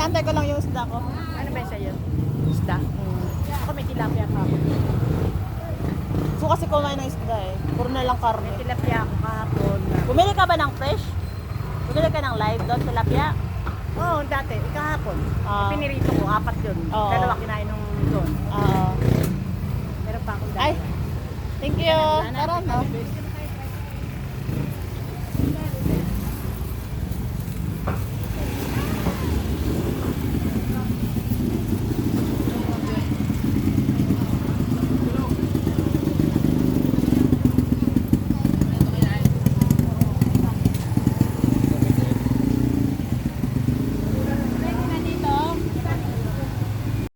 Inaantay ko lang yung isda ko. Ano ba sa'yo? Isda? Ako may tilapia ka. So kasi kumain ng isda eh. Puro na lang May karne. tilapia ako kahapon. Bumili ka ba ng fresh? Bumili ka ng live doon, tilapia? Oo, dati. Kahapon. Ah. Pinirito ko, 4 yun. Oo. Dalawa kinain nung doon. Oo. Meron pa akong dati. Ay, thank you. Wala na, Tara na. tingnan mo.